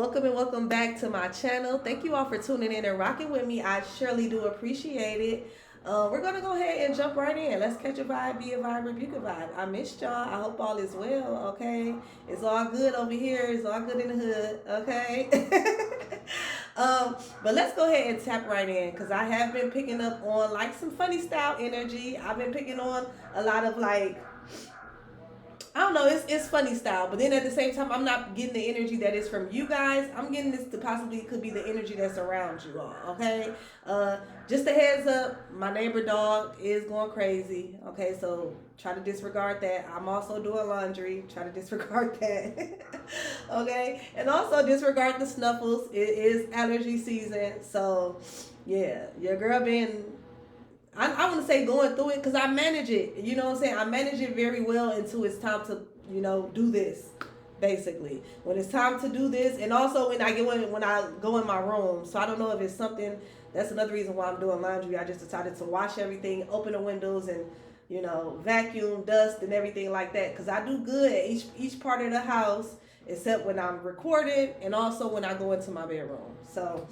welcome and welcome back to my channel. Thank you all for tuning in and rocking with me. I surely do appreciate it. We're going to go ahead and jump right in. Let's catch a vibe, be a vibe, rebuke a vibe. I missed y'all. I hope all is well, okay? It's all good over here. It's all good in the hood, okay? But let's go ahead and tap right in because I have been picking up on like some funny style energy. I've been picking on a lot of like, I don't know, it's funny style, but then at the same time, I'm not getting the energy that is from you guys. I'm getting this to possibly could be the energy that's around you all, okay? Just a heads up, my neighbor dog is going crazy, okay? So try to disregard that. I'm also doing laundry. Try to disregard that, okay? And also disregard the snuffles. It is allergy season, so yeah, your girl been I want to say going through it because I manage it. You know what I'm saying? I manage it very well until it's time to, do this. Basically, when it's time to do this, and also when I go in my room. So I don't know if it's something. That's another reason why I'm doing laundry. I just decided to wash everything, open the windows, and vacuum, dust, and everything like that. Because I do good at each part of the house, except when I'm recording, and also when I go into my bedroom. So.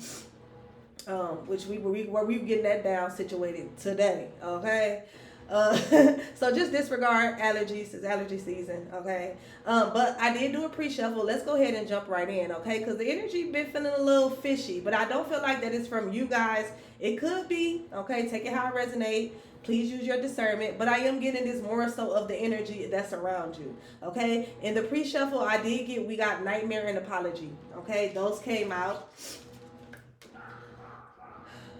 Which we getting that down situated today, okay? So just disregard allergies. It's allergy season, okay? But I did do a pre-shuffle. Let's go ahead and jump right in, okay? Because the energy been feeling a little fishy, but I don't feel like that is from you guys. It could be, okay? Take it how it resonates. Please use your discernment, but I am getting this more so of the energy that's around you, okay? In the pre-shuffle, we got nightmare and apology, okay? Those came out.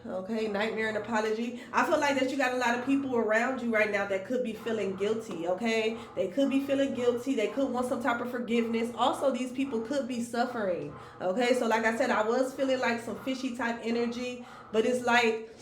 Okay, nightmare and apology. I feel like that you got a lot of people around you right now that could be feeling guilty, okay? They could be feeling guilty. They could want some type of forgiveness. Also, these people could be suffering, okay? So like I said, I was feeling like some fishy type energy, but it's like,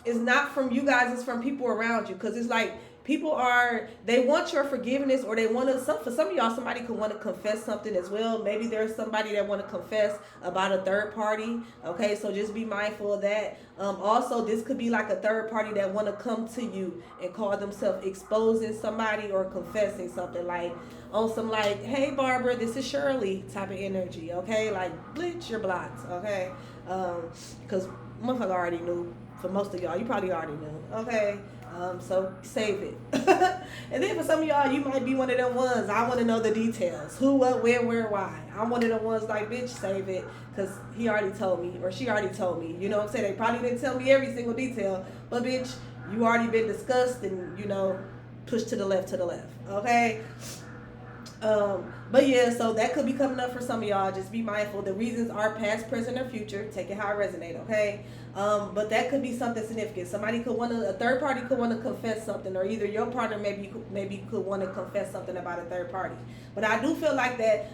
it's not from you guys, it's from people around you. Because it's like, they want your forgiveness, or they want to, for some of y'all, somebody could want to confess something as well. Maybe there's somebody that want to confess about a third party, okay? So just be mindful of that. Also, this could be like a third party that want to come to you and call themselves exposing somebody or confessing something, like on some like, hey Barbara, this is Shirley type of energy, okay? Like bleach your blots, okay? Because motherfucker already knew. For most of y'all, you probably already knew, okay? So save it. And then for some of y'all, you might be one of them ones. I want to know the details. Who, what, where, why. I'm one of them ones like, bitch, save it. Because he already told me, or she already told me. You know what I'm saying? They probably didn't tell me every single detail. But bitch, you already been discussed and, pushed to the left, okay? But yeah, so that could be coming up for some of y'all. Just be mindful. The reasons are past, present, or future. Take it how it resonates, okay? But that could be something significant. A third party could want to confess something, or either your partner maybe could want to confess something about a third party. But I do feel like that,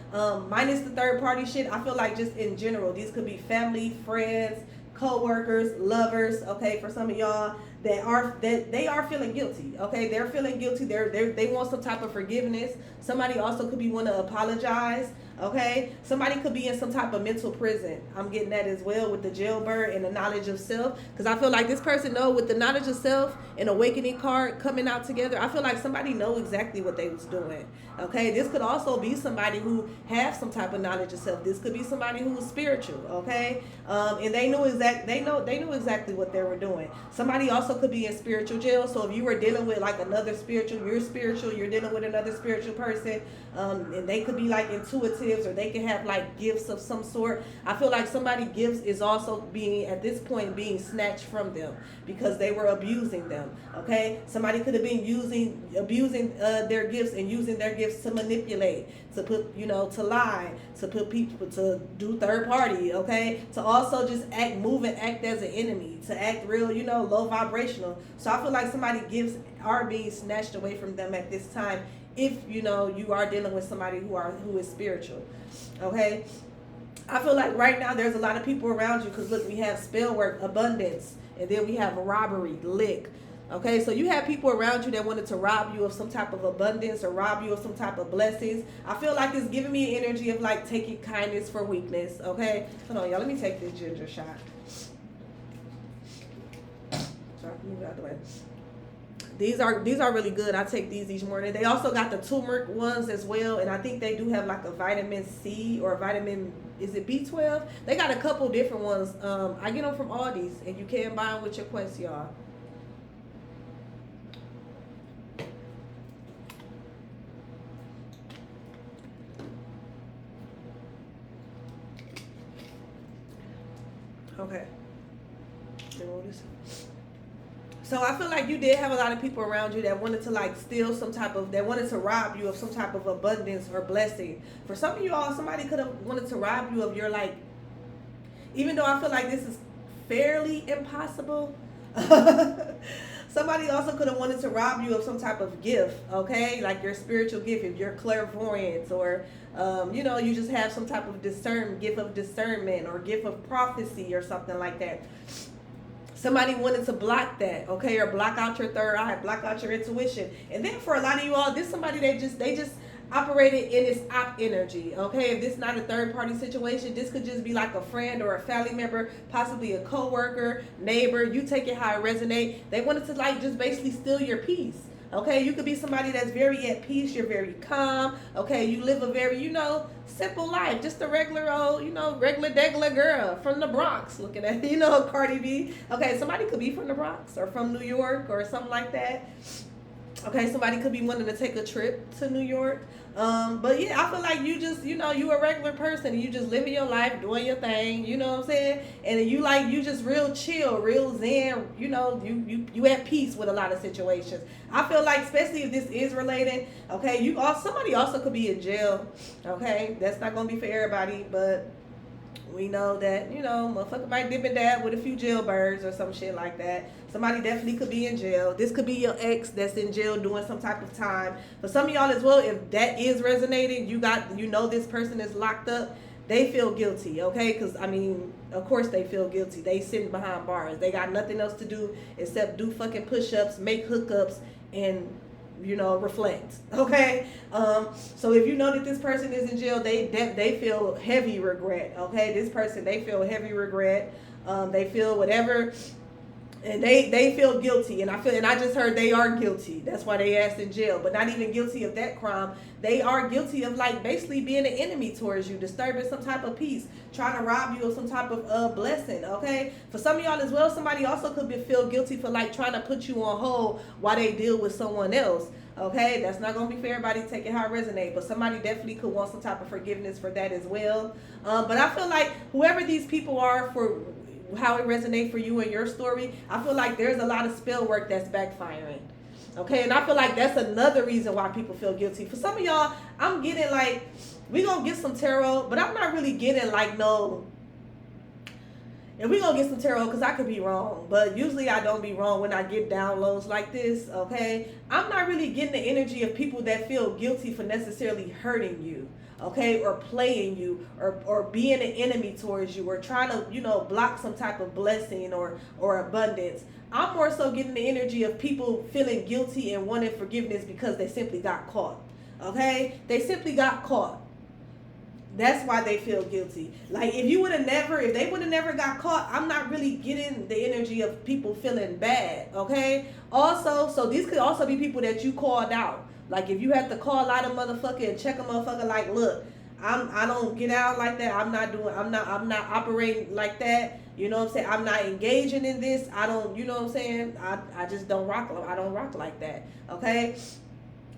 minus the third party shit, I feel like just in general, these could be family, friends, co-workers, lovers, okay? For some of y'all that they are feeling guilty, okay? They're feeling guilty. They want some type of forgiveness. Somebody also could be want to apologize, okay? Somebody could be in some type of mental prison. I'm getting that as well with the jailbird and the knowledge of self, because I feel like this person with the knowledge of self and awakening card coming out together, I feel like somebody know exactly what they was doing, okay? This could also be somebody who have some type of knowledge of self. This could be somebody who was spiritual, okay? And they knew exactly what they were doing. Somebody also could be in spiritual jail. So if you were dealing with like another spiritual, you're dealing with another spiritual person, and they could be like intuitives, or they can have like gifts of some sort. I feel like somebody gifts is also at this point being snatched from them because they were abusing them, okay? Somebody could have been abusing their gifts and using their gifts to manipulate, to put, to lie, to put people, to do third party, okay? To also just move and act as an enemy, to act real, low vibrational. So I feel like somebody gifts are being snatched away from them at this time if, you are dealing with somebody who is spiritual, okay? I feel like right now there's a lot of people around you because look, we have spell work, abundance, and then we have robbery, lick. Okay, so you have people around you that wanted to rob you of some type of abundance or rob you of some type of blessings. I feel like it's giving me energy of like taking kindness for weakness. Okay, hold on, y'all. Let me take this ginger shot. Sorry, move out the way. These are really good. I take these each morning. They also got the turmeric ones as well, and I think they do have like a vitamin C or a vitamin. Is it B12? They got a couple different ones. I get them from Aldi's, and you can buy them with your Quest, y'all. Okay. So I feel like you did have a lot of people around you that wanted to like steal that wanted to rob you of some type of abundance or blessing. For some of you all, somebody could have wanted to rob you of your like, even though I feel like this is fairly impossible, somebody also could have wanted to rob you of some type of gift, okay? Like your spiritual gift, if you're clairvoyant or, you just have some type of gift of discernment or gift of prophecy or something like that. Somebody wanted to block that, okay, or block out your third eye, block out your intuition. And then for a lot of you all, this somebody they just operated in this op energy, okay? If this is not a third party situation, this could just be like a friend or a family member, possibly a co-worker, neighbor. You take it how it resonates. They wanted to like just basically steal your peace. Okay, you could be somebody that's very at peace. You're very calm. Okay, you live a very, simple life. Just a regular old, regular degular girl from the Bronx looking at, Cardi B. Okay, somebody could be from the Bronx or from New York or something like that. Okay, somebody could be wanting to take a trip to New York. But yeah, I feel like you just, you a regular person and you just living your life, doing your thing, you know what I'm saying? And you just real chill, real zen, you at peace with a lot of situations. I feel like, especially if this is related, okay, somebody also could be in jail, okay? That's not going to be for everybody, but we know that, motherfucker might dip and dab with a few jailbirds or some shit like that. Somebody definitely could be in jail. This could be your ex that's in jail doing some type of time. For some of y'all as well, if that is resonating, this person is locked up, they feel guilty, okay? Because, of course they feel guilty. They sitting behind bars. They got nothing else to do except do fucking push-ups, make hookups, and reflect, okay? So if you know that this person is in jail, they feel heavy regret, okay? This person, they feel heavy regret. They feel whatever, and they feel guilty. And I just heard they are guilty. That's why they asked in jail, but not even guilty of that crime. They are guilty of like basically being an enemy towards you, disturbing some type of peace, trying to rob you of some type of blessing, okay? For some of y'all as well, somebody also could feel guilty for like trying to put you on hold while they deal with someone else, okay? That's not going to be for everybody, take it how it resonates, but somebody definitely could want some type of forgiveness for that as well. But I feel like whoever these people are, for how it resonates for you and your story, I feel like there's a lot of spell work that's backfiring. Okay, and I feel like that's another reason why people feel guilty. For some of y'all, I'm getting like, we gonna get some tarot, but I'm not really getting like and we gonna get some tarot because I could be wrong, but usually I don't be wrong when I get downloads like this, okay? I'm not really getting the energy of people that feel guilty for necessarily hurting you, okay, or playing you, or being an enemy towards you, or trying to, block some type of blessing or abundance. I'm more so getting the energy of people feeling guilty and wanting forgiveness because they simply got caught, okay? They simply got caught. That's why they feel guilty. Like if they would have never got caught, I'm not really getting the energy of people feeling bad, okay? Also, so these could also be people that you called out. Like if you have to call out a motherfucker and check a motherfucker like, look, I don't get out like that. I'm not operating like that. You know what I'm saying? I'm not engaging in this. I don't, you know what I'm saying? I just don't rock. I don't rock like that. Okay.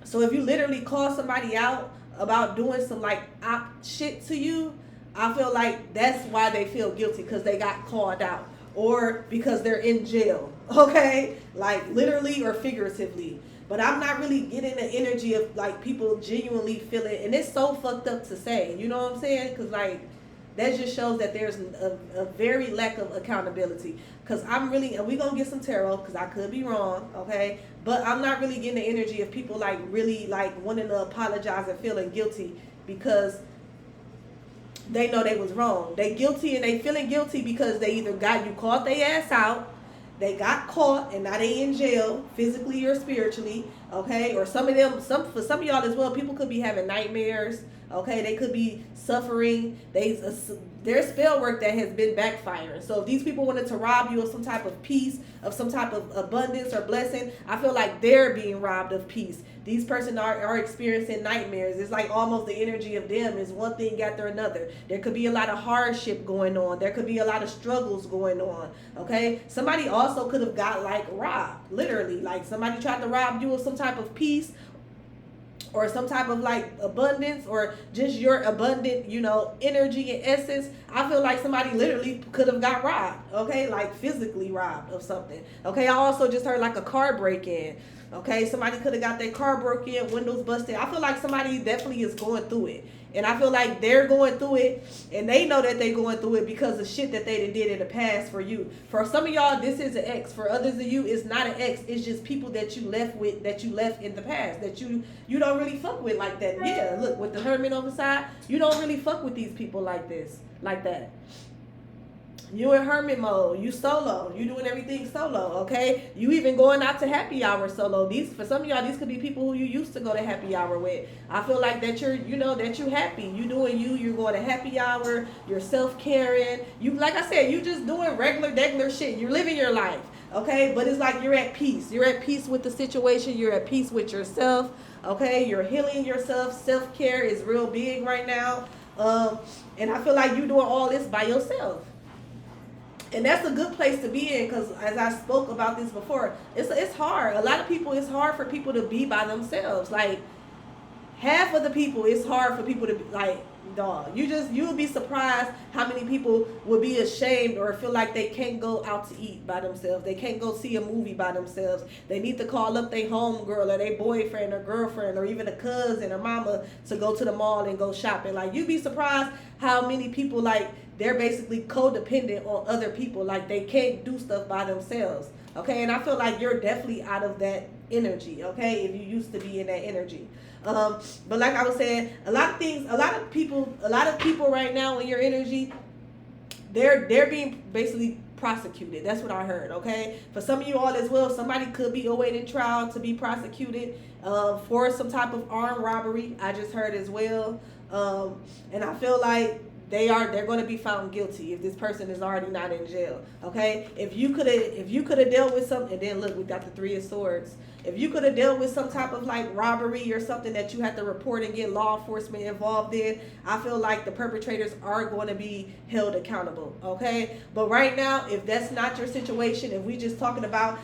So if you literally call somebody out about doing some like op shit to you, I feel like that's why they feel guilty, because they got called out or because they're in jail. Okay. Like literally or figuratively. But I'm not really getting the energy of like people genuinely feeling, and it's so fucked up to say, you know what I'm saying? Because like that just shows that there's a very lack of accountability. Because I'm really, and we're going to get some tarot because I could be wrong, okay? But I'm not really getting the energy of people like really like wanting to apologize and feeling guilty because they know they was wrong. They guilty and they feeling guilty because they either you caught their ass out, they got caught and now they in jail physically or spiritually, okay? Or for some of y'all as well, people could be having nightmares, Okay, they could be suffering. There's spell work that has been backfiring. So if these people wanted to rob you of some type of peace, of some type of abundance or blessing, I feel like they're being robbed of peace. These person are experiencing nightmares. It's like almost the energy of them is one thing after another. There could be a lot of hardship going on. There could be a lot of struggles going on. Okay, somebody also could have got like robbed, literally. Like somebody tried to rob you of some type of peace, or some type of like abundance, or just your abundant, energy and essence. I feel like somebody literally could have got robbed, okay, like physically robbed of something. Okay, I also just heard like a car break in. Okay, somebody could have got their car broken in, windows busted. I feel like somebody definitely is going through it. And I feel like they're going through it, and they know that they're going through it because of shit that they did in the past for you. For some of y'all, this is an ex. For others of you, it's not an ex. It's just people that you left with, that you left in the past, that you don't really fuck with like that. Yeah, look, with the Hermit on the side, you don't really fuck with these people like this, like that. You in hermit mode. You solo. You doing everything solo, okay? You even going out to happy hour solo. For some of y'all, these could be people who you used to go to happy hour with. I feel like that you're happy. You doing you. You're going to happy hour. You're self-caring. You, like I said, you just doing regular shit. You're living your life, okay? But it's like you're at peace. You're at peace with the situation. You're at peace with yourself, okay? You're healing yourself. Self-care is real big right now. And I feel like you're doing all this by yourself. And that's a good place to be in, because as I spoke about this before, it's hard. A lot of people, it's hard for people to be by themselves. Like, half of the people, it's hard for people to be, like, dog. You'll be surprised how many people would be ashamed or feel like they can't go out to eat by themselves. They can't go see a movie by themselves. They need to call up their homegirl or their boyfriend or girlfriend or even a cousin or mama to go to the mall and go shopping. Like, you'd be surprised how many people, like, they're basically codependent on other people. Like, they can't do stuff by themselves. Okay, and I feel like you're definitely out of that energy, okay, if you used to be in that energy. But like I was saying, a lot of people right now in your energy, they're being basically prosecuted. That's what I heard, okay? For some of you all as well, somebody could be awaiting trial to be prosecuted for some type of armed robbery. I just heard as well. And I feel like they're going to be found guilty if this person is already not in jail. Okay, if you could have dealt with something, and then look, we got the Three of Swords. If you could have dealt with some type of like robbery or something that you had to report and get law enforcement involved in, I feel like the perpetrators are going to be held accountable. Okay, but right now, if that's not your situation, if we just talking about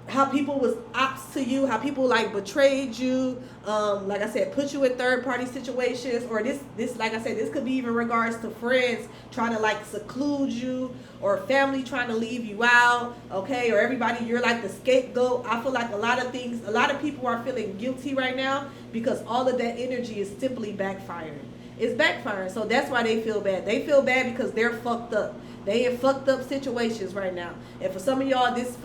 how people was ops to you, how people like betrayed you, like I said, put you in third party situations, or this like I said, this could be even regards to friends trying to like seclude you, or family trying to leave you out, okay, or everybody, you're like the scapegoat. I feel like a lot of people are feeling guilty right now because all of that energy is simply backfiring. It's backfiring, so that's why they feel bad. They feel bad because they're fucked up. They in fucked up situations right now. And for some of y'all, this is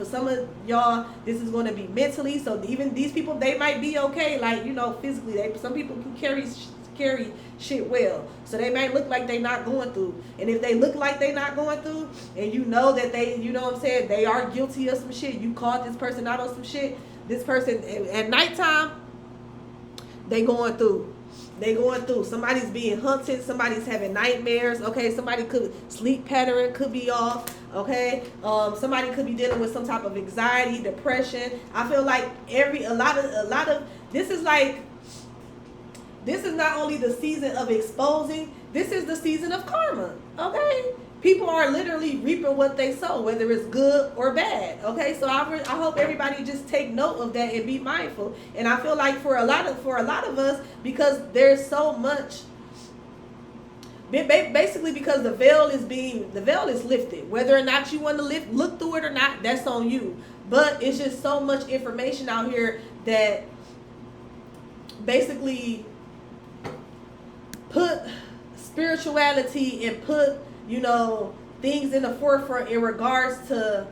going to be mentally. So even these people, they might be okay, like, physically. Some people can carry shit well. So they might look like they not going through. And if they look like they not going through, and you know that they, they are guilty of some shit, you caught this person out on some shit, this person at nighttime, they going through. Somebody's being hunted. Somebody's having nightmares. Okay, somebody could sleep pattern could be off. Okay, somebody could be dealing with some type of anxiety, depression. I feel like a lot of this is not only the season of exposing. This is the season of karma. Okay. People are literally reaping what they sow, whether it's good or bad. Okay, so I hope everybody just take note of that and be mindful. And I feel like for a lot of us, because there's so much, basically because the veil is lifted. Whether or not you want to look through it or not, that's on you. But it's just so much information out here that basically put spirituality and put things in the forefront in regards to,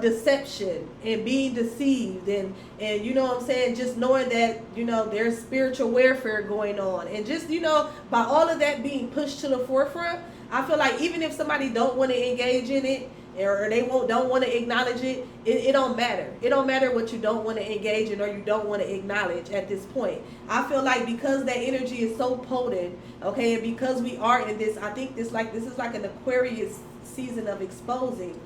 deception and being deceived, and you know what I'm saying, just knowing that there's spiritual warfare going on, and just by all of that being pushed to the forefront, I feel like even if somebody don't want to engage in it, or they don't want to acknowledge it, it don't matter. It don't matter what you don't want to engage in or you don't want to acknowledge at this point. I feel like because that energy is so potent, okay, and because we are in this, I think this is like an Aquarius season of exposing.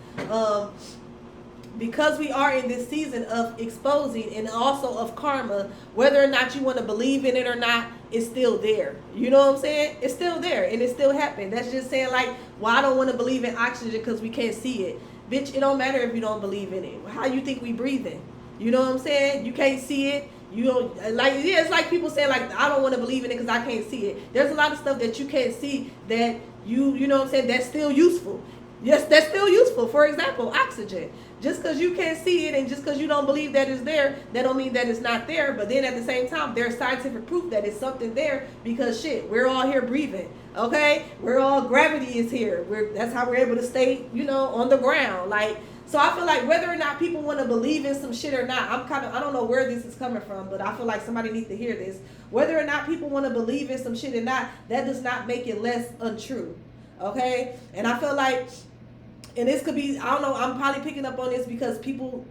Because we are in this season of exposing and also of karma, whether or not you want to believe in it or not, it's still there. You know what I'm saying? It's still there and it still happened. That's just saying like, well, I don't want to believe in oxygen because we can't see it. Bitch, it don't matter if you don't believe in it. How you think we breathing? You know what I'm saying? You can't see it. You don't like, yeah, it's like people saying like, I don't want to believe in it because I can't see it. There's a lot of stuff that you can't see that you know what I'm saying, that's still useful. Yes, that's still useful. For example, oxygen. Just because you can't see it and just because you don't believe that it's there, that don't mean that it's not there. But then at the same time, there's scientific proof that it's something there because shit, we're all here breathing. Okay? We're all, gravity is here. That's how we're able to stay, on the ground. Like, so I feel like whether or not people want to believe in some shit or not, I don't know where this is coming from, but I feel like somebody needs to hear this. Whether or not people want to believe in some shit or not, that does not make it less untrue. Okay? And I feel like, and this could be, I don't know, I'm probably picking up on this because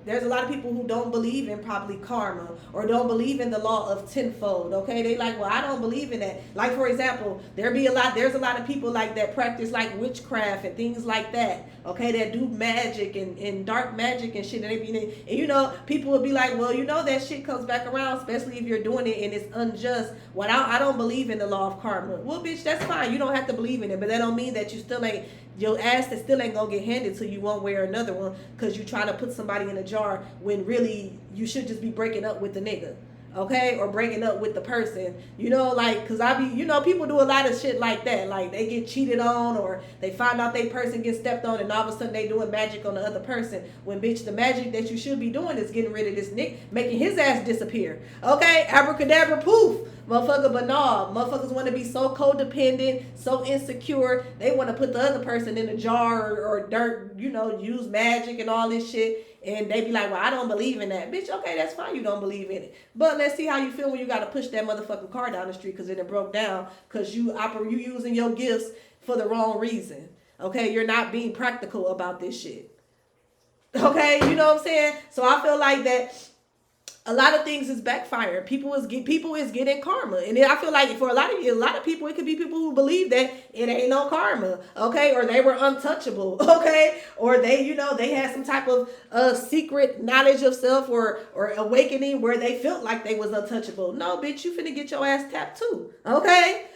there's a lot of people who don't believe in probably karma or don't believe in the law of tenfold, okay? They like, well, I don't believe in that. Like, for example, there's a lot of people like that practice like witchcraft and things like that, okay, that do magic and dark magic and shit. And people will be like, well, that shit comes back around, especially if you're doing it and it's unjust. Well, I don't believe in the law of karma. Well, bitch, that's fine. You don't have to believe in it, but that don't mean that you still ain't, your ass that still ain't gonna get handed to you one way or another one because you trying to put somebody in a jar when really you should just be breaking up with the nigga, okay, or breaking up with the person, like, because people do a lot of shit like that, like they get cheated on or they find out they person gets stepped on and all of a sudden they doing magic on the other person when, bitch, the magic that you should be doing is getting rid of this nigga, making his ass disappear, okay, abracadabra poof, motherfucker. But no, motherfuckers want to be so codependent, so insecure, they want to put the other person in a jar or dirt, use magic and all this shit. And they be like, well, I don't believe in that. Bitch, okay, that's fine, you don't believe in it. But let's see how you feel when you got to push that motherfucking car down the street because it broke down because you using your gifts for the wrong reason. Okay, you're not being practical about this shit. Okay, you know what I'm saying? So I feel like that a lot of things is backfiring. People is getting karma, and I feel like for a lot of people, it could be people who believe that it ain't no karma, okay, or they were untouchable, okay, or they had some type of secret knowledge of self or awakening where they felt like they was untouchable. No, bitch, you finna get your ass tapped too, okay.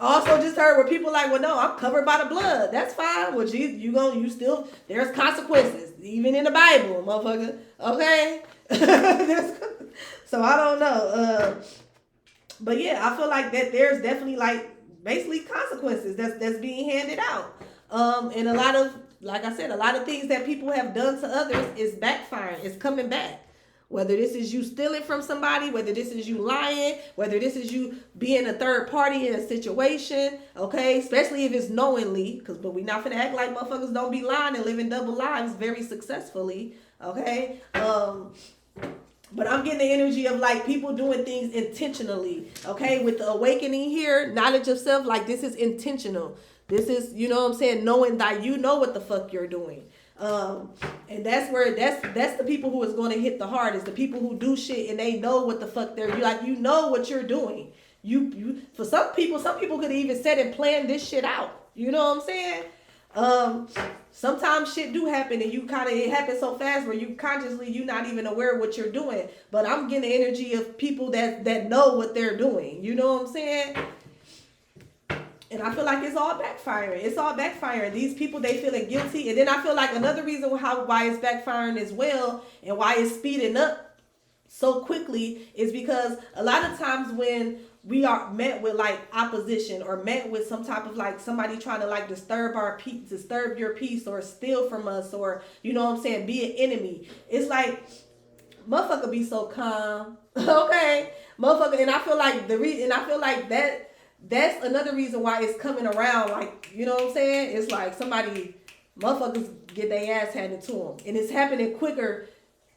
Also just heard where people like, well, no, I'm covered by the blood. That's fine. Well, you still, there's consequences, even in the Bible, motherfucker. Okay? So I don't know. But yeah, I feel like that there's definitely like basically consequences that's being handed out. And a lot of, like I said, a lot of things that people have done to others is backfiring. It's coming back. Whether this is you stealing from somebody, whether this is you lying, whether this is you being a third party in a situation, okay? Especially if it's knowingly, but we not finna act like motherfuckers don't be lying and living double lives very successfully, okay? But I'm getting the energy of like people doing things intentionally, okay? With the awakening here, knowledge of self, like this is intentional. This is, you know what I'm saying, knowing that you know what the fuck you're doing. And that's the people who is going to hit the hardest, the people who do shit and they know what the fuck they're like, you know what you're doing. You for some people could even set and plan this shit out. You know what I'm saying? Sometimes shit do happen and it happens so fast where you're not even aware of what you're doing. But I'm getting the energy of people that know what they're doing. You know what I'm saying? And I feel like it's all backfiring. These people, they feeling guilty. And then I feel like another reason why it's backfiring as well and why it's speeding up so quickly is because a lot of times when we are met with like opposition or met with some type of like somebody trying to like disturb your peace or steal from us or, you know what I'm saying, be an enemy. It's like, motherfucker be so calm. Okay. Motherfucker. And I feel like that's another reason why it's coming around. Like, you know what I'm saying? It's like somebody Motherfuckers get their ass handed to them, and it's happening quicker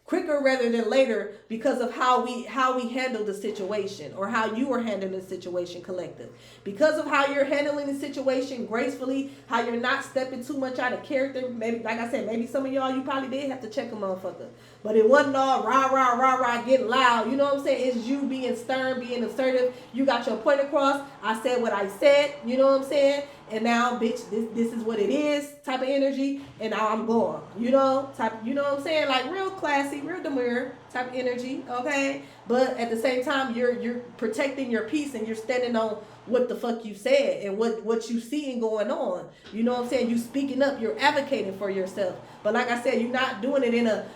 rather than later because of how we handle the situation, or how you are handling the situation, collective. Because of how you're handling the situation gracefully, how you're not stepping too much out of character. Maybe, like I said, maybe some of y'all, you probably did have to check a motherfucker, but it wasn't all rah rah rah rah getting loud. You know what I'm saying? It's you being stern, being assertive. You got your point across. I said what I said. You know what I'm saying? And now, bitch, this is what it is, type of energy, and now I'm gone. You know, you know what I'm saying? Like real classy, real demure type of energy, okay? But at the same time, you're protecting your peace, and you're standing on what the fuck you said and what you seeing going on. You know what I'm saying? You speaking up, you're advocating for yourself. But like I said, you're not doing it in a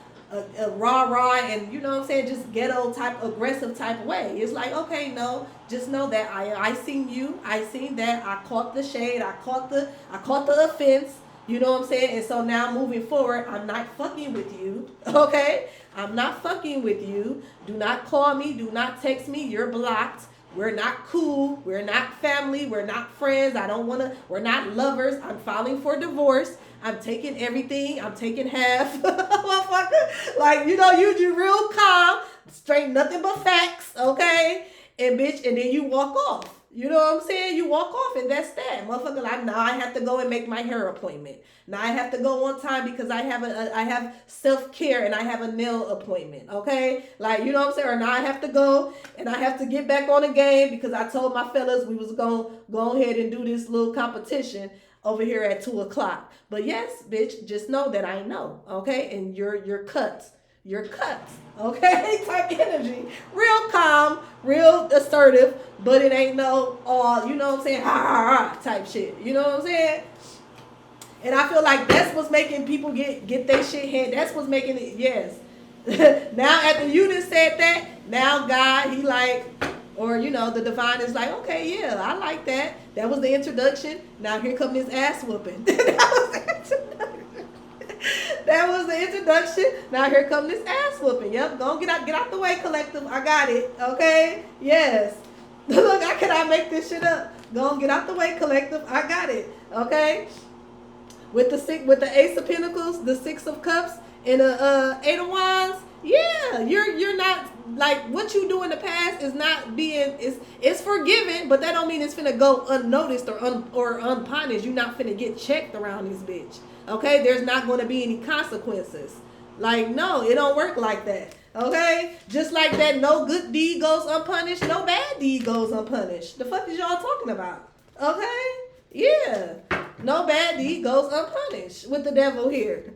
rah and, you know what I'm saying, just ghetto type, aggressive type way. It's like, okay, no, just know that I seen you, I seen that, I caught the shade, I caught the offense, you know what I'm saying? And so now moving forward, I'm not fucking with you, okay? I'm not fucking with you. Do not call me, do not text me, you're blocked. We're not cool. We're not family. We're not friends. We're not lovers. I'm filing for divorce. I'm taking everything. I'm taking half. Motherfucker. Like, you know, you real calm, straight, nothing but facts, okay? And bitch, and then you walk off. You know what I'm saying? You walk off, and that's that. Motherfucker, like, now I have to go and make my hair appointment. Now I have to go on time because I have self-care and I have a nail appointment, okay? Like, you know what I'm saying? Or now I have to go and I have to get back on the game because I told my fellas we was going to go ahead and do this little competition over here at 2:00. But yes, bitch, just know that I know, okay? And you're cut. You're cut, okay? Type energy. Real calm, real assertive, but it ain't no all, you know what I'm saying, ha ha ha type shit. You know what I'm saying? And I feel like that's what's making people get their shit hand. That's what's making it, yes. Now after you just said that, now God, he like, or you know, the divine is like, okay, yeah, I like that. That was the introduction. Now here come this ass whooping. That was the introduction. Now here come this ass whooping. Yep, go get out the way, collective. I got it. Okay? Yes. Look, I cannot make this shit up. Go get out the way, collective. I got it. Okay? With the Ace of Pentacles, the Six of Cups, and the Eight of Wands, yeah, you're not, like, what you do in the past is not being, it's forgiven, but that don't mean it's finna go unnoticed or unpunished. You're not finna get checked around this bitch. Okay? There's not gonna be any consequences. Like, no, it don't work like that. Okay? Just like that, no good deed goes unpunished, no bad deed goes unpunished. The fuck is y'all talking about? Okay? Yeah. No bad deed goes unpunished with the devil here.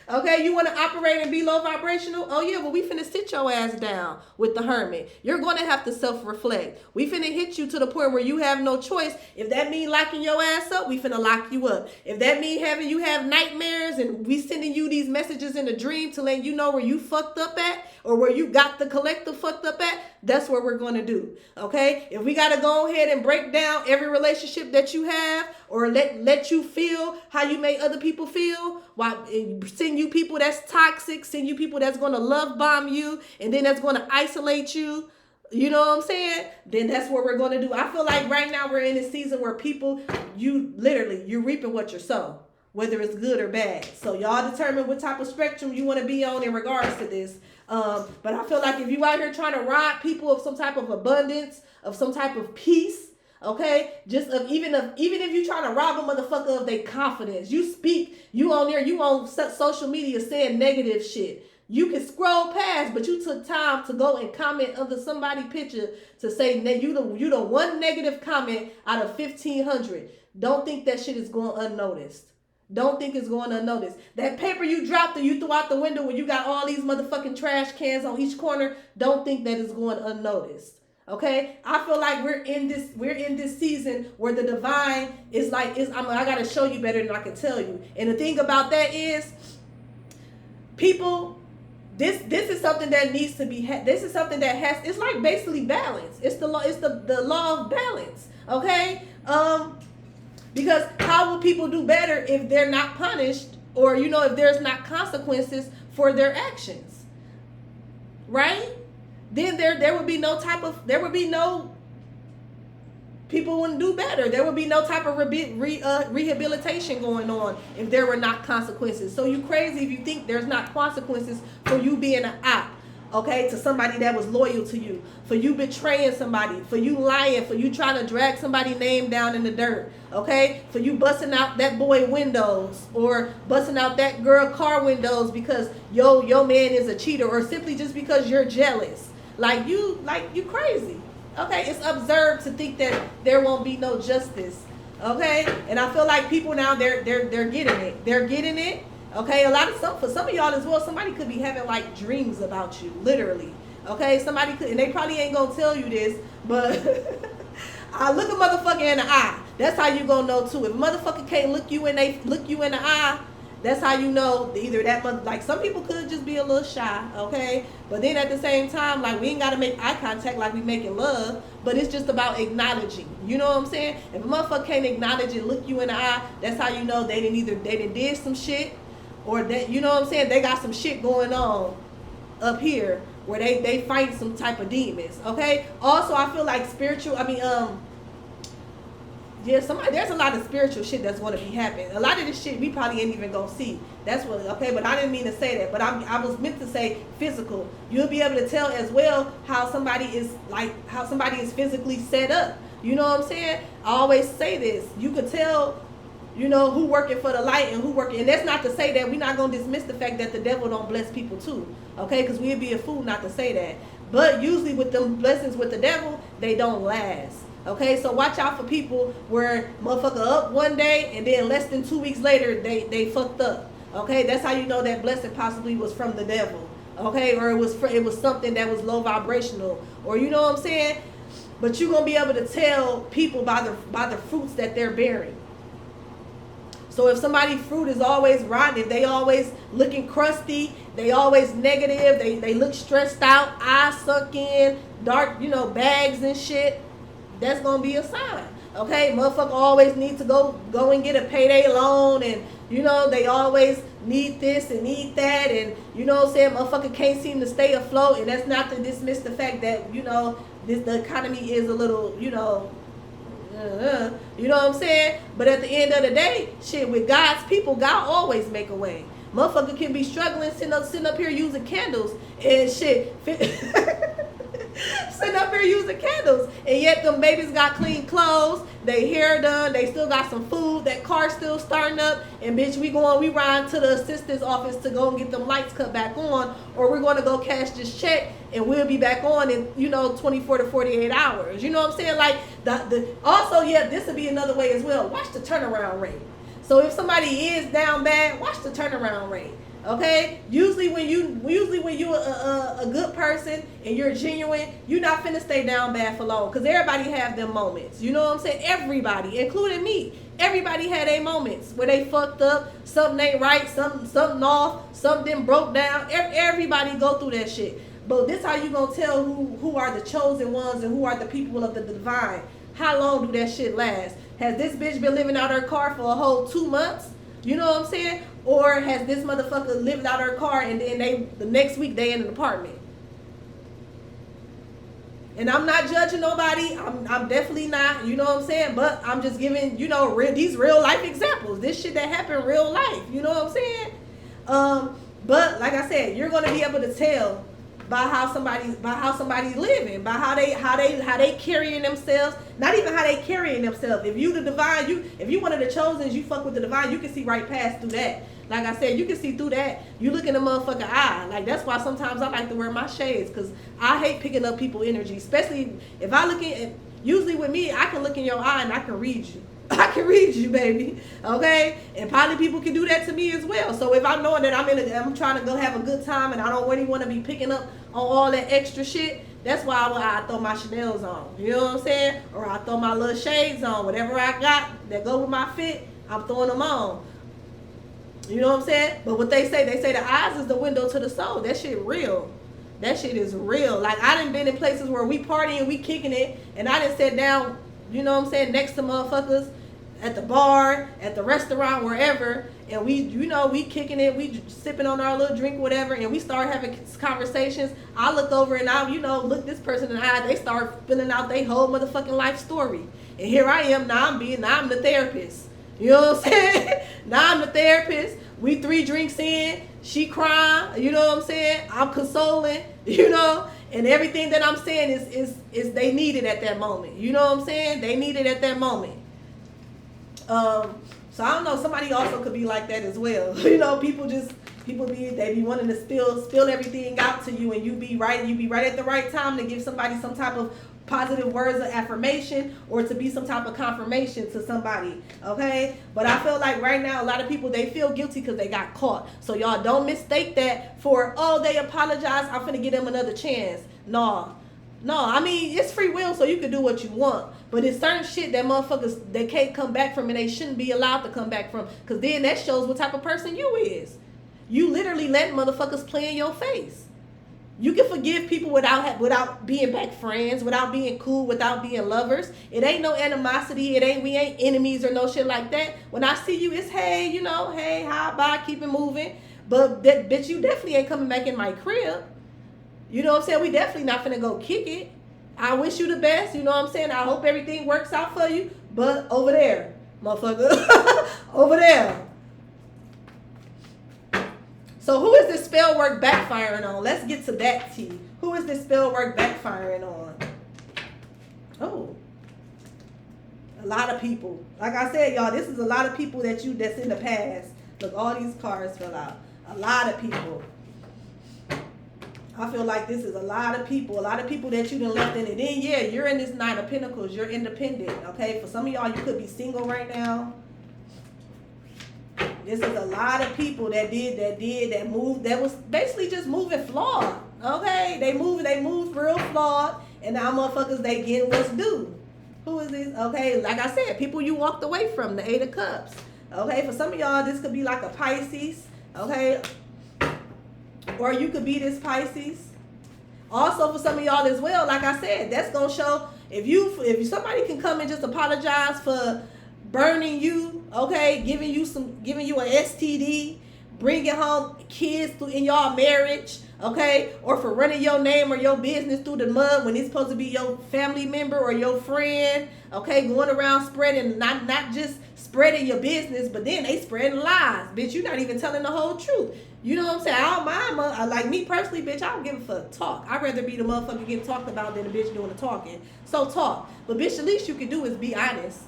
Okay, you want to operate and be low vibrational? Oh yeah, well we finna sit your ass down with the Hermit. You're going to have to self-reflect. We finna hit you to the point where you have no choice. If that mean locking your ass up, we finna lock you up. If that mean having you have nightmares and we sending you these messages in a dream to let you know where you fucked up at or where you got the collective fucked up at, that's what we're going to do. Okay? If we got to go ahead and break down every relationship that you have or let you feel how you make other people feel, while send you people that's toxic, send you people that's going to love bomb you, and then that's going to isolate you, you know what I'm saying? Then that's what we're going to do. I feel like right now we're in a season where people, you're reaping what you sow, whether it's good or bad. So y'all determine what type of spectrum you want to be on in regards to this. But I feel like if you out here trying to rob people of some type of abundance, of some type of peace, okay, even if you trying to rob a motherfucker of their confidence, you on social media saying negative shit. You can scroll past, but you took time to go and comment under somebody's picture to say you the one negative comment out of 1,500. Don't think that shit is going unnoticed. Don't think it's going unnoticed. That paper you dropped or you threw out the window when you got all these motherfucking trash cans on each corner, don't think that it's going unnoticed. Okay? I feel like we're in this season where the divine is like, I gotta show you better than I can tell you. And the thing about that is, people, this is something that needs to be, this is something that has, it's like basically balance. It's the law of balance. Okay? Because how will people do better if they're not punished or, if there's not consequences for their actions? Right? Then there would be no people wouldn't do better. There would be no type of rehabilitation going on if there were not consequences. So you crazy if you think there's not consequences for you being an op, okay, to somebody that was loyal to you, for you betraying somebody, for you lying, for you trying to drag somebody's name down in the dirt, okay, for you busting out that boy windows or busting out that girl car windows because your man is a cheater, or simply just because you're jealous. Like you crazy. Okay, it's absurd to think that there won't be no justice. Okay, and I feel like people now they're getting it. They're getting it. Okay, for some of y'all as well, somebody could be having like dreams about you, literally. Okay, somebody could, and they probably ain't gonna tell you this, but I look a motherfucker in the eye. That's how you gonna know too. If a motherfucker can't look you in the eye, that's how you know either that like some people could just be a little shy, okay? But then at the same time, like we ain't gotta make eye contact like we making love, but it's just about acknowledging. You know what I'm saying? If a motherfucker can't acknowledge and look you in the eye, that's how you know they did some shit, or that, you know what I'm saying, they got some shit going on up here where they fight some type of demons, okay? Also, I feel like there's a lot of spiritual shit that's going to be happening. A lot of this shit we probably ain't even gonna see. That's what, okay, but I didn't mean to say that. But I was meant to say physical. You'll be able to tell as well how somebody is physically set up. You know what I'm saying? I always say this. You could tell, you know, who working for the light and who working. And that's not to say that we're not gonna dismiss the fact that the devil don't bless people too. Okay, because we'd be a fool not to say that. But usually with them blessings with the devil, they don't last. Okay, so watch out for people where motherfucker up one day and then less than 2 weeks later they fucked up. Okay, that's how you know that blessing possibly was from the devil. Okay, or it was something that was low vibrational, or you know what I'm saying. But you're gonna be able to tell people by the fruits that they're bearing. So if somebody's fruit is always rotten, if they always looking crusty, they always negative, they look stressed out, eyes sunk in, dark, you know, bags and shit, that's gonna be a sign. Okay, motherfucker always need to go and get a payday loan, and you know they always need this and need that, and you know what I'm saying, motherfucker can't seem to stay afloat. And that's not to dismiss the fact that, you know, the economy is a little, you know what I'm saying. But at the end of the day, shit, with God's people, God always make a way. Motherfucker can be struggling, sitting up here using candles and shit. Sitting up here using candles, and yet them babies got clean clothes, they hair done, they still got some food, that car still starting up, and bitch, we ride to the assistant's office to go and get them lights cut back on, or we're going to go cash this check and we'll be back on in, you know, 24 to 48 hours. You know what I'm saying? Like also, yeah, this would be another way as well. Watch the turnaround rate. So if somebody is down bad, watch the turnaround rate. Okay, usually when you a good person and you're genuine, you're not finna stay down bad for long, because everybody have them moments. You know what I'm saying? Everybody, including me, everybody had their moments where they fucked up, something ain't right, something off, something broke down. Everybody go through that shit. But this how you gonna tell who are the chosen ones and who are the people of the divine. How long do that shit last? Has this bitch been living out her car for a whole 2 months? You know what I'm saying? Or has this motherfucker lived out her car and then the next week they in an apartment? And I'm not judging nobody. I'm definitely not, you know what I'm saying? But I'm just giving, you know, these real life examples. This shit that happened real life. You know what I'm saying? But like I said, you're gonna be able to tell by how somebody's living, by how they carrying themselves. Not even how they carrying themselves. If you the divine, if you one of the chosens, you fuck with the divine, you can see right past through that. Like I said, you can see through that. You look in the motherfucker eye. Like that's why sometimes I like to wear my shades, because I hate picking up people energy, especially if I look in. Usually with me, I can look in your eye and I can read you. I can read you, baby. Okay? And probably people can do that to me as well. So if I'm knowing that I'm trying to go have a good time and I don't really want to be picking up on all that extra shit, that's why I throw my Chanel's on. You know what I'm saying? Or I throw my little shades on. Whatever I got that go with my fit, I'm throwing them on. You know what I'm saying? But what they say the eyes is the window to the soul. That shit real. That shit is real. Like I done been in places where we partying, we kicking it, and I done sat down, you know what I'm saying, next to motherfuckers at the bar, at the restaurant, wherever, and we, you know, we kicking it, we sipping on our little drink, whatever, and we start having conversations. I look over and I, you know, look this person in the eye, they start filling out their whole motherfucking life story. And here I am, now I'm the therapist. You know what I'm saying? Now I'm the therapist. We 3 drinks in, she crying, you know what I'm saying? I'm consoling, you know, and everything that I'm saying is they need it at that moment. You know what I'm saying? They need it at that moment. So I don't know, somebody also could be like that as well. You know, people be wanting to spill everything out to you, and you be right at the right time to give somebody some type of positive words of affirmation or to be some type of confirmation to somebody, okay? But I feel like right now a lot of people, they feel guilty because they got caught. So y'all don't mistake that for, oh, they apologize, I'm finna give them another chance. No, I mean, it's free will, so you can do what you want. But it's certain shit that motherfuckers, they can't come back from, and they shouldn't be allowed to come back from, because then that shows what type of person you is. You literally let motherfuckers play in your face. You can forgive people without being back friends, without being cool, without being lovers. It ain't no animosity. We ain't enemies or no shit like that. When I see you, it's hey, you know, hey, hi, bye, keep it moving. But that bitch, you definitely ain't coming back in my crib. You know what I'm saying? We definitely not finna go kick it. I wish you the best. You know what I'm saying? I hope everything works out for you. But over there, motherfucker, over there. So who is this spell work backfiring on? Let's get to that tea. Who is this spell work backfiring on? Oh, a lot of people. Like I said, y'all, this is a lot of people that's in the past. Look, all these cards fell out. A lot of people. I feel like this is a lot of people that you done left in it. Then yeah, you're in this 9 of Pentacles. You're independent. Okay, for some of y'all, you could be single right now. This is a lot of people that moved, that was basically just moving flawed. Okay, they moved real flawed, and now motherfuckers, they get what's due. Who is this? Okay, like I said, people you walked away from, the 8 of Cups. Okay, for some of y'all, this could be like a Pisces. Okay, or you could be this Pisces. Also, for some of y'all as well, like I said, that's gonna show if somebody can come and just apologize for burning you, okay, giving you an STD, bringing home kids in y'all marriage, okay, or for running your name or your business through the mud when it's supposed to be your family member or your friend, okay, going around spreading, not just spreading your business, but then they spreading lies, bitch. You're not even telling the whole truth. You know what I'm saying? I don't mind, like me personally, bitch, I don't give a fuck. Talk. I'd rather be the motherfucker getting talked about than the bitch doing the talking. So talk. But bitch, the least you can do is be honest.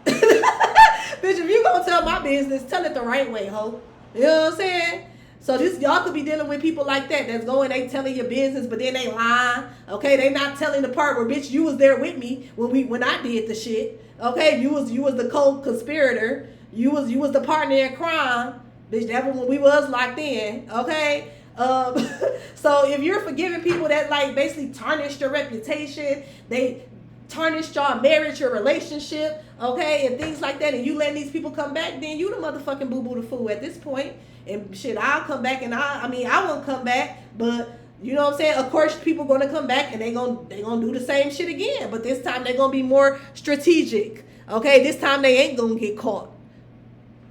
Bitch, if you gonna tell my business, tell it the right way, ho. You know what I'm saying? So y'all could be dealing with people like that that's going, they telling your business, but then they lying. Okay, they not telling the part where, bitch, you was there with me when I did the shit. Okay, you was the co-conspirator. You was the partner in crime. Bitch, that was when we was locked in. Okay. So if you're forgiving people that like basically tarnished your reputation, they tarnished your marriage, your relationship, okay, and things like that, and you letting these people come back, then you the motherfucking boo-boo the fool at this point. And shit, I'll come back, and I won't come back, but you know what I'm saying? Of course, people gonna come back and they gonna do the same shit again, but this time they're gonna be more strategic. Okay, this time they ain't gonna get caught.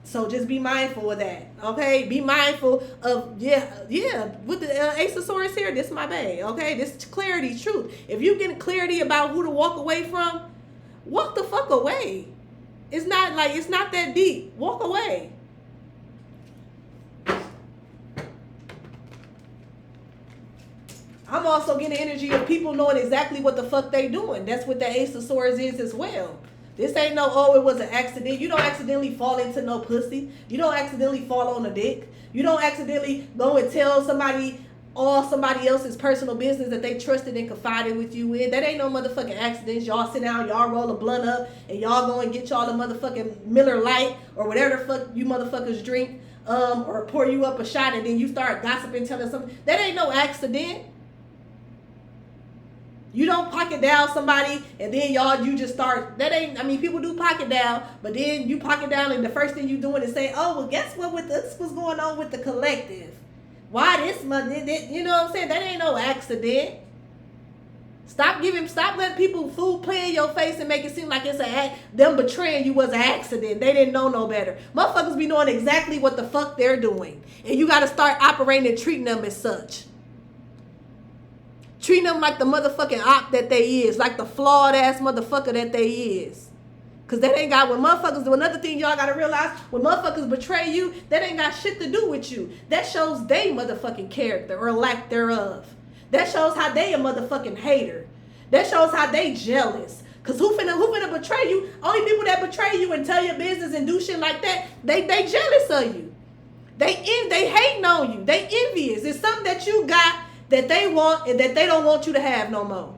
So just be mindful of that, okay? Be mindful of, with the Ace of Swords here, this is my bae, okay? This clarity, truth. If you get clarity about who to walk away from, walk the fuck away. It's not that deep. Walk away. I'm also getting the energy of people knowing exactly what the fuck they doing. That's what the Ace of Swords is as well. This ain't no, oh, it was an accident. You don't accidentally fall into no pussy. You don't accidentally fall on a dick. You don't accidentally go and tell somebody all somebody else's personal business that they trusted and confided with you in. That ain't no motherfucking accidents. Y'all sit down, y'all roll a blunt up, and y'all go and get y'all a motherfucking Miller Lite or whatever the fuck you motherfuckers drink, or pour you up a shot, and then you start gossiping, telling something. That ain't no accident. You don't pocket down somebody and then you just start, people do pocket down, but then you pocket down and the first thing you doing is saying, oh, well, guess what what's going on with the collective? Why this money? You know what I'm saying? That ain't no accident. Stop letting people fool play in your face and make it seem like it's them betraying you was an accident. They didn't know no better. Motherfuckers be knowing exactly what the fuck they're doing. And you got to start operating and treating them as such. Treating them like the motherfucking op that they is. Like the flawed ass motherfucker that they is. Because that ain't got, when motherfuckers do, another thing y'all got to realize, when motherfuckers betray you, that ain't got shit to do with you. That shows they motherfucking character or lack thereof. That shows how they a motherfucking hater. That shows how they jealous. Because who finna betray you? Only people that betray you and tell your business and do shit like that, they jealous of you. They hating on you. They envious. It's something that you got that they want and that they don't want you to have no more.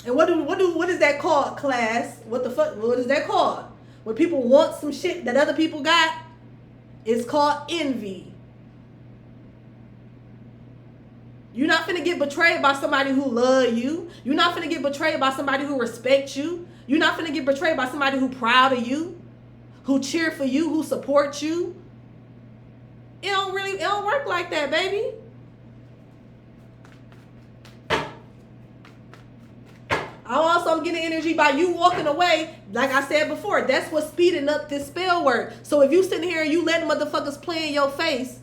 And what is that called, class? What the fuck? What is that called? When people want some shit that other people got, it's called envy. You're not finna get betrayed by somebody who love you. You're not finna get betrayed by somebody who respects you. You're not finna get betrayed by somebody who proud of you, who cheer for you, who supports you. It don't work like that, baby. I'm getting energy by you walking away. Like I said before, that's what's speeding up this spell work. So if you sitting here and you letting motherfuckers play in your face,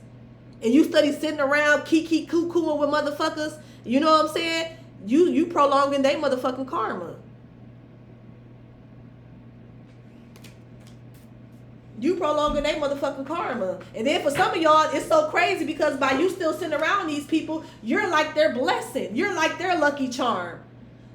and you study sitting around kiki cuckooing with motherfuckers, you know what I'm saying? You prolonging their motherfucking karma. You prolonging their motherfucking karma. And then for some of y'all, it's so crazy because by you still sitting around these people, you're like their blessing. You're like their lucky charm.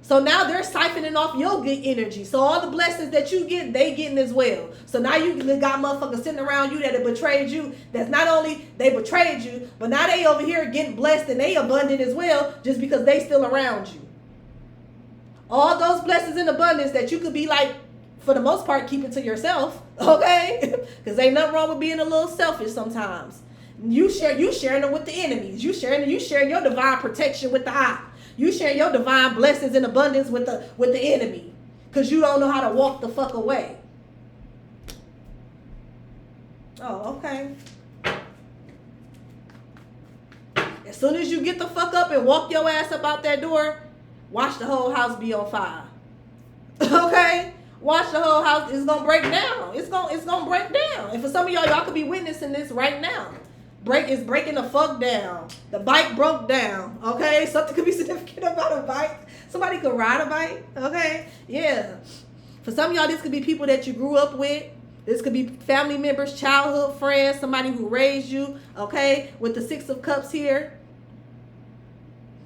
So now they're siphoning off your good energy. So all the blessings that you get, they getting as well. So now you got motherfuckers sitting around you that have betrayed you. That's not only they betrayed you, but now they over here getting blessed and they abundant as well just because they still around you. All those blessings in abundance that you could be like, for the most part, keep it to yourself, okay? Because ain't nothing wrong with being a little selfish sometimes. You sharing them with the enemies. You sharing your divine protection with the eye. You share your divine blessings and abundance with the enemy. Because you don't know how to walk the fuck away. Oh, okay. As soon as you get the fuck up and walk your ass up out that door, watch the whole house be on fire. Okay? Watch the whole house. It's going to break down. It's going to break down. And for some of y'all could be witnessing this right now. Is breaking the fuck down. The bike broke down. Okay, something could be significant about a bike. Somebody could ride a bike. Okay, yeah. For some of y'all, this could be people that you grew up with. This could be family members, childhood friends, somebody who raised you. Okay, with the 6 of Cups here.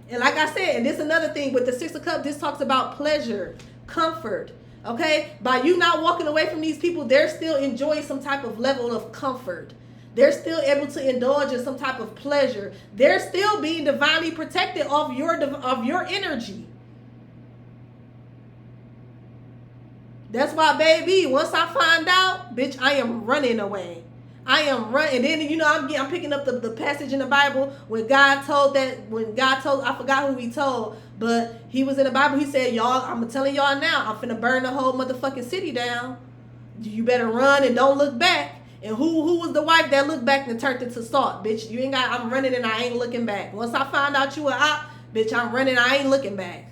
And like I said, and this is another thing with the 6 of Cups. This talks about pleasure, comfort. Okay, by you not walking away from these people, they're still enjoying some type of level of comfort. They're still able to indulge in some type of pleasure. They're still being divinely protected of your energy. That's why, baby, once I find out, bitch, I am running away. I am running. And then, I'm picking up the passage in the Bible when God told, I forgot who he told, but he was in the Bible. He said, y'all, I'm telling y'all now, I'm finna burn the whole motherfucking city down. You better run and don't look back. And who was the wife that looked back and turned into salt? Bitch, I'm running and I ain't looking back. Once I find out you a op, bitch, I'm running, I ain't looking back.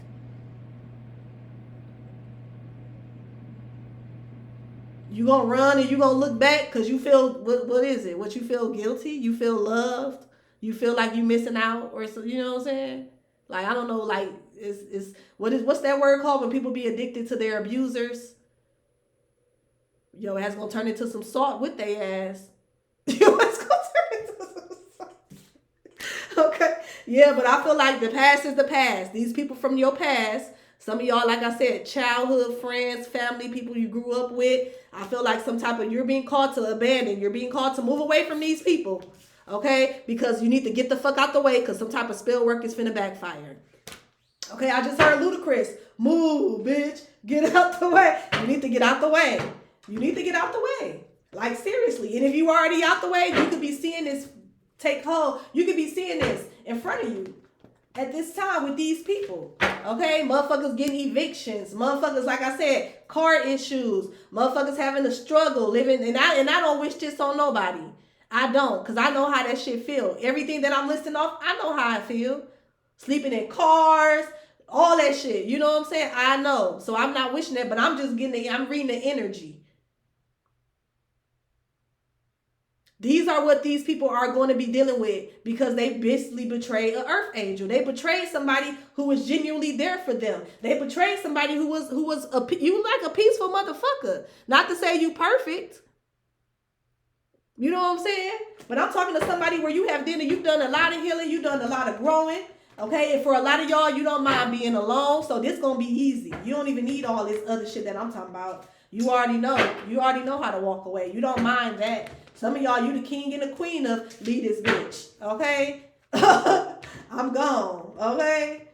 You gonna run and you gonna look back because you feel, what is it? What, you feel guilty? You feel loved? You feel like you missing out? Or so, you know what I'm saying? Like, I don't know, like, what's that word called when people be addicted to their abusers? Yo, it's gonna turn into some salt with their ass. Yo, it's gonna turn into some salt. Okay. Yeah, but I feel like the past is the past. These people from your past, some of y'all, like I said, childhood friends, family, people you grew up with. I feel like you're being called to abandon. You're being called to move away from these people. Okay? Because you need to get the fuck out the way because some type of spell work is finna backfire. Okay, I just heard Ludacris. Move, bitch. Get out the way. You need to get out the way. You need to get out the way. Like, seriously. And if you already out the way, you could be seeing this take hold. You could be seeing this in front of you at this time with these people. Okay? Motherfuckers getting evictions. Motherfuckers, like I said, car issues. Motherfuckers having to struggle, living. And I don't wish this on nobody. I don't. Because I know how that shit feel. Everything that I'm listing off, I know how I feel. Sleeping in cars. All that shit. You know what I'm saying? I know. So I'm not wishing that, but I'm just I'm reading the energy. These are what these people are going to be dealing with because they basically betrayed an earth angel. They betrayed somebody who was genuinely there for them. They betrayed somebody you like a peaceful motherfucker. Not to say you perfect. You know what I'm saying? But I'm talking to somebody where you've done a lot of healing, you've done a lot of growing. Okay, and for a lot of y'all, you don't mind being alone, so this gonna be easy. You don't even need all this other shit that I'm talking about. You already know. You already know how to walk away. You don't mind that. Some of y'all, you the king and the queen of leave this bitch. Okay? I'm gone. Okay?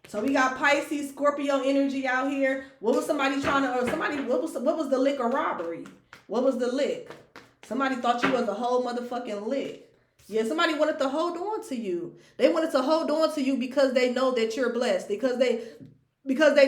So we got Pisces, Scorpio energy out here. What was somebody trying to, or somebody, what was the lick of robbery? What was the lick? Somebody thought you was a whole motherfucking lick. Yeah, somebody wanted to hold on to you. They wanted to hold on to you because they know that you're blessed, because they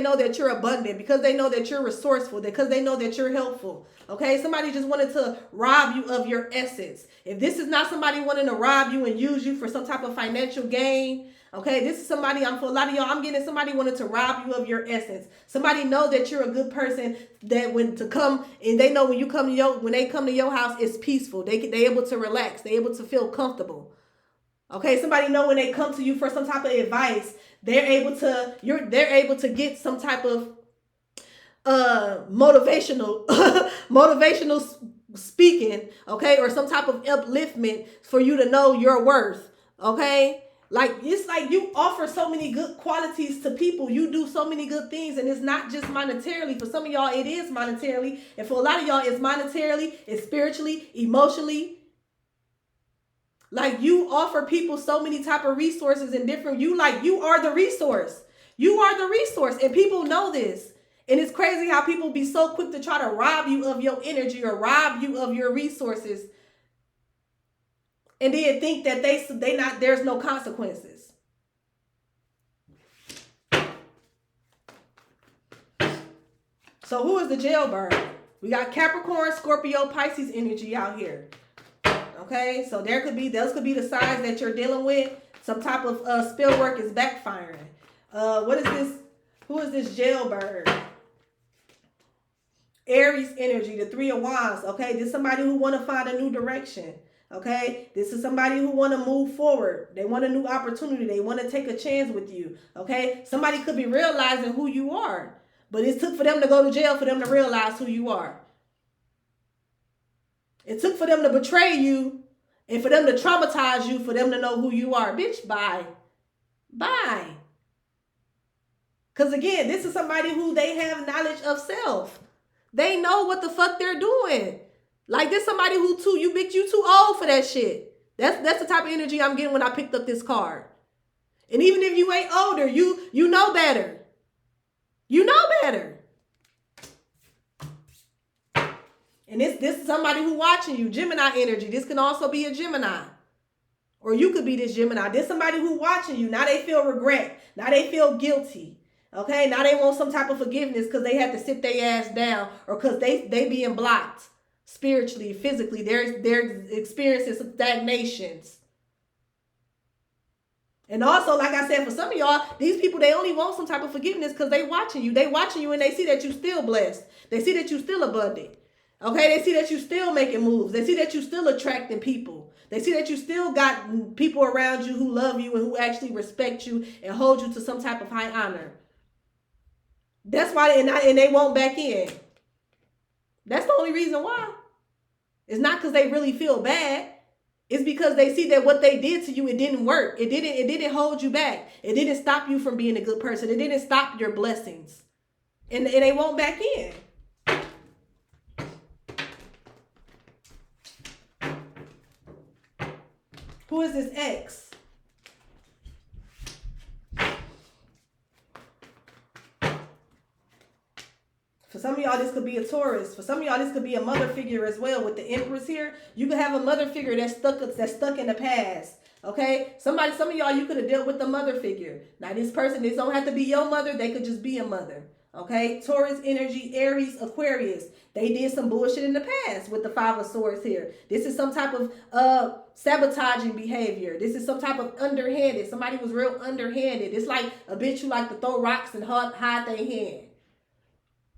know that you're abundant, because they know that you're resourceful, because they know that you're helpful. Okay, somebody just wanted to rob you of your essence. If this is not somebody wanting to rob you and use you for some type of financial gain, okay, this is somebody, for a lot of y'all, I'm getting somebody wanted to rob you of your essence. Somebody know that you're a good person, that when to come, and they know when they come to your house, it's peaceful. They able to relax. They able to feel comfortable. Okay, somebody know when they come to you for some type of advice, they're able to get some type of motivational speaking, okay, or some type of upliftment for you to know your worth. Okay, like it's like you offer so many good qualities to people. You do so many good things, and it's not just monetarily. For some of y'all, it is monetarily, and for a lot of y'all, it's monetarily, it's spiritually, emotionally. Like you offer people so many type of resources and different, you are the resource. You are the resource, and people know this. And it's crazy how people be so quick to try to rob you of your energy or rob you of your resources, and then think that there's no consequences. So who is the jailbird? We got Capricorn, Scorpio, Pisces energy out here. Okay, so those could be the signs that you're dealing with. Some type of spell work is backfiring. What is this? Who is this jailbird? Aries energy, the 3 of Wands. Okay, this is somebody who want to find a new direction. Okay, this is somebody who want to move forward. They want a new opportunity. They want to take a chance with you. Okay, somebody could be realizing who you are, but it took for them to go to jail for them to realize who you are. It took for them to betray you and for them to traumatize you, for them to know who you are. Bitch, bye. Bye. Because again, this is somebody who they have knowledge of self. They know what the fuck they're doing. Like this somebody who you too old for that shit. That's the type of energy I'm getting when I picked up this card. And even if you ain't older, you know better. You know better. And this is somebody who watching you, Gemini energy. This can also be a Gemini. Or you could be this Gemini. This somebody who watching you. Now they feel regret. Now they feel guilty. Okay, now they want some type of forgiveness because they had to sit their ass down, or because they being blocked spiritually, physically. They're experiencing some stagnations. And also, like I said, for some of y'all, these people, they only want some type of forgiveness because they watching you. They watching you and they see that you still blessed. They see that you still abundant. Okay, they see that you still making moves. They see that you still attracting people. They see that you still got people around you who love you and who actually respect you and hold you to some type of high honor. That's why, and they won't back in. That's the only reason why. It's not because they really feel bad. It's because they see that what they did to you, it didn't work. It didn't hold you back. It didn't stop you from being a good person. It didn't stop your blessings. And they won't back in. Who is this ex? For some of y'all, this could be a Taurus. For some of y'all, this could be a mother figure as well. With the Empress here, you could have a mother figure that's stuck in the past. Okay? Some of y'all, you could have dealt with the mother figure. Now, this don't have to be your mother. They could just be a mother. Okay? Taurus energy, Aries, Aquarius. They did some bullshit in the past with the 5 of Swords here. This is some type of sabotaging behavior. This is some type of underhanded. Somebody was real underhanded. It's like a bitch who like to throw rocks and hide their hand.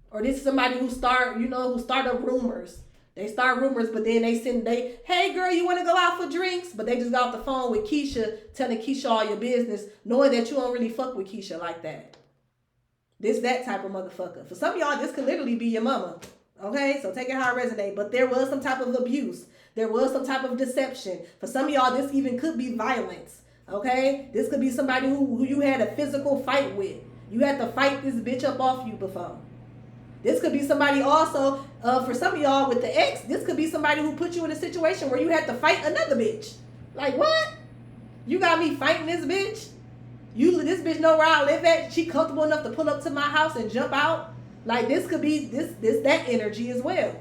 Or this is somebody who start up rumors. They start rumors, but then hey girl, you want to go out for drinks? But they just got off the phone with Keisha, telling Keisha all your business, knowing that you don't really fuck with Keisha like that. That type of motherfucker. For some of y'all, this could literally be your mama. Okay, so take it how it resonates. But there was some type of abuse. There was some type of deception. For some of y'all, this even could be violence. Okay, this could be somebody who you had a physical fight with. You had to fight this bitch up off you before. This could be somebody also, for some of y'all with the ex, this could be somebody who put you in a situation where you had to fight another bitch. Like, what? You got me fighting this bitch? This bitch know where I live at? She comfortable enough to pull up to my house and jump out? Like, this could be that energy as well.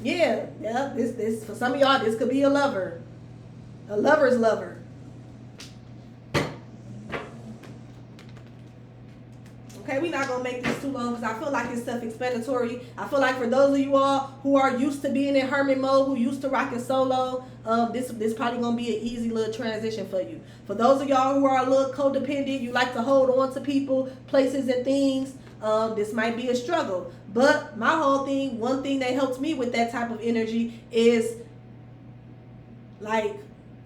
Yeah, this for some of y'all, this could be a lover. A lover's lover. Okay, we're not going to make this too long because I feel like it's self-explanatory. I feel like for those of you all who are used to being in hermit mode, who used to rocking solo, this probably going to be an easy little transition for you. For those of y'all who are a little codependent, you like to hold on to people, places, and things, this might be a struggle. But my whole thing, one thing that helps me with that type of energy is, like,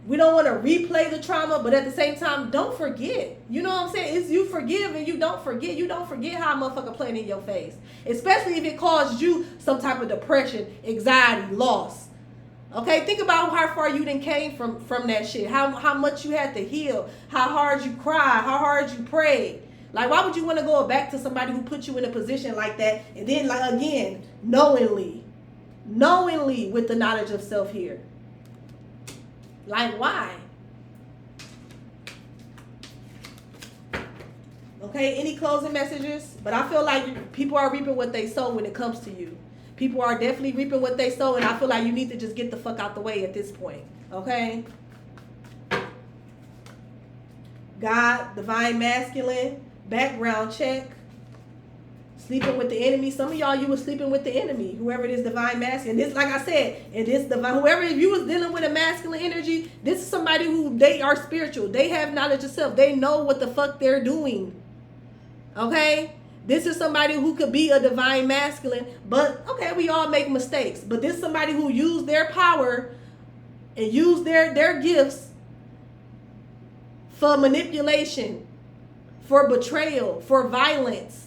we don't want to replay the trauma, but at the same time, don't forget. You know what I'm saying? It's you forgive and you don't forget. You don't forget how a motherfucker playing in your face. Especially if it caused you some type of depression, anxiety, loss. Okay? Think about how far you done came from that shit. How much you had to heal. How hard you cried. How hard you prayed. Like, why would you want to go back to somebody who put you in a position like that? And then, like, again, knowingly with the knowledge of self here. Like, why? Okay, any closing messages? But I feel like people are reaping what they sow when it comes to you. People are definitely reaping what they sow, and I feel like you need to just get the fuck out the way at this point. Okay? God, divine masculine, background check. Sleeping with the enemy. Some of y'all, you were sleeping with the enemy. Whoever it is, divine masculine. This, like I said, and this divine, whoever, if you was dealing with a masculine energy, this is somebody who, they are spiritual. They have knowledge of self. They know what the fuck they're doing. Okay? This is somebody who could be a divine masculine, but okay, we all make mistakes. But this is somebody who used their power and used their gifts for manipulation, for betrayal, for violence.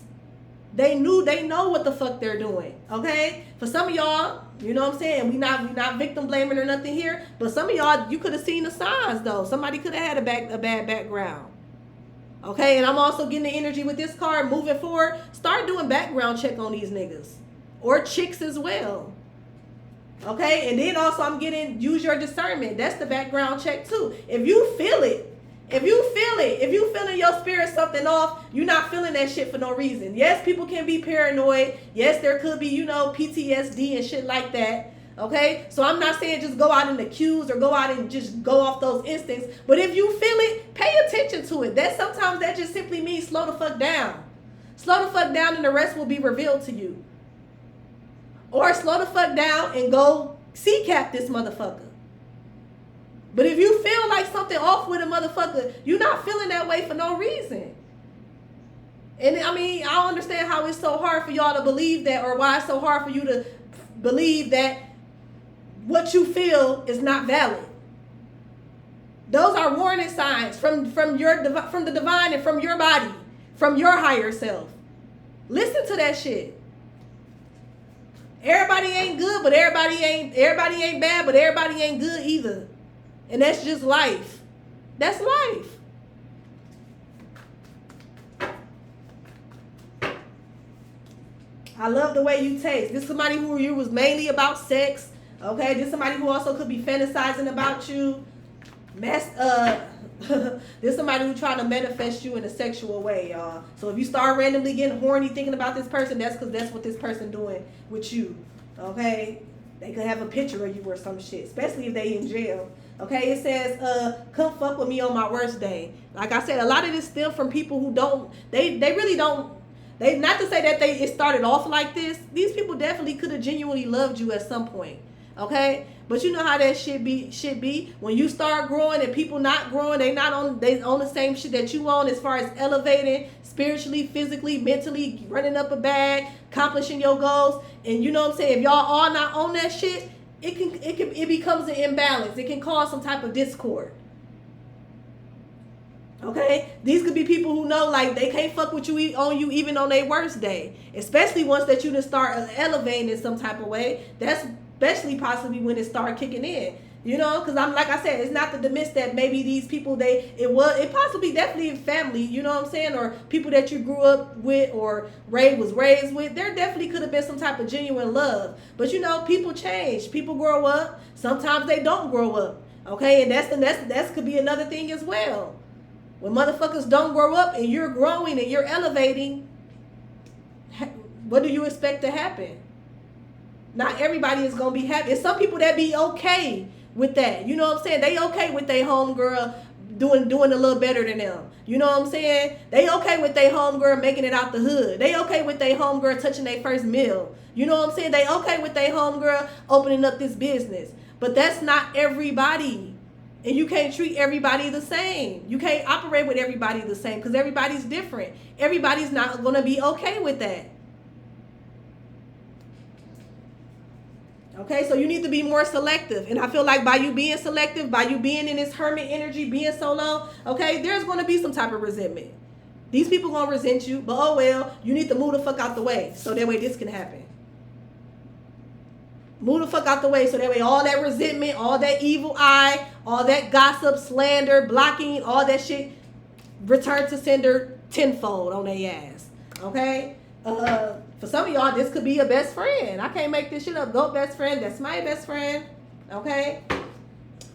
They know what the fuck they're doing, okay? For some of y'all, you know what I'm saying? We not victim blaming or nothing here, but some of y'all, you could have seen the signs though. Somebody could have had a bad background, okay? And I'm also getting the energy with this card moving forward. Start doing background check on these niggas or chicks as well, okay? And then also I'm getting use your discernment. That's the background check too. If you feel it. If you feel in your spirit something off, you're not feeling that shit for no reason. Yes, people can be paranoid. Yes, there could be, PTSD and shit like that. Okay? So I'm not saying just go out and accuse or go out and just go off those instincts. But if you feel it, pay attention to it. Sometimes that just simply means slow the fuck down. Slow the fuck down and the rest will be revealed to you. Or slow the fuck down and go CCAP this motherfucker. But if you feel like something off with a motherfucker, you're not feeling that way for no reason. And I mean, I don't understand how it's so hard for y'all to believe that, or why it's so hard for you to believe that what you feel is not valid. Those are warning signs from the divine and from your body, from your higher self. Listen to that shit. Everybody ain't good, but everybody ain't bad, but everybody ain't good either. And that's just life. That's life. I love the way you taste. This is somebody who you was mainly about sex. Okay, this is somebody who also could be fantasizing about you. This is somebody who trying to manifest you in a sexual way, y'all. So if you start randomly getting horny thinking about this person, that's because that's what this person doing with you. Okay? They could have a picture of you or some shit, especially if they in jail. Okay, it says, come fuck with me on my worst day. Like I said, a lot of this stems from people who they really don't, not to say that it started off like this. These people definitely could have genuinely loved you at some point. Okay? But you know how that shit be. When you start growing and people not growing, they on the same shit that you on as far as elevating spiritually, physically, mentally, running up a bag, accomplishing your goals. And you know what I'm saying? If y'all all not on that shit, it becomes an imbalance. It can cause some type of discord. Okay, these could be people who know like they can't fuck with you even on their worst day, especially once that you done start elevating in some type of way. That's especially possibly when it start kicking in, you know, because I'm like I said, it's not to dismiss that maybe these people it possibly definitely family, you know what I'm saying, or people that you grew up with or was raised with. There definitely could have been some type of genuine love, but you know, people change, people grow up. Sometimes they don't grow up. Okay, and that's could be another thing as well. When motherfuckers don't grow up and you're growing and you're elevating, what do you expect to happen? Not everybody is going to be happy. There's some people that be okay with that. You know what I'm saying? They okay with their homegirl doing a little better than them. You know what I'm saying? They okay with their homegirl making it out the hood. They okay with their homegirl touching their first meal. You know what I'm saying? They okay with their homegirl opening up this business. But that's not everybody. And you can't treat everybody the same. You can't operate with everybody the same because everybody's different. Everybody's not going to be okay with that. Okay, so you need to be more selective. And I feel like by you being selective, by you being in this hermit energy, being solo, okay, there's going to be some type of resentment. These people going to resent you, but oh well, you need to move the fuck out the way so that way this can happen. Move the fuck out the way so that way all that resentment, all that evil eye, all that gossip, slander, blocking, all that shit return to sender tenfold on their ass. Okay? For some of y'all, this could be your best friend. I can't make this shit up. Go best friend. That's my best friend. Okay?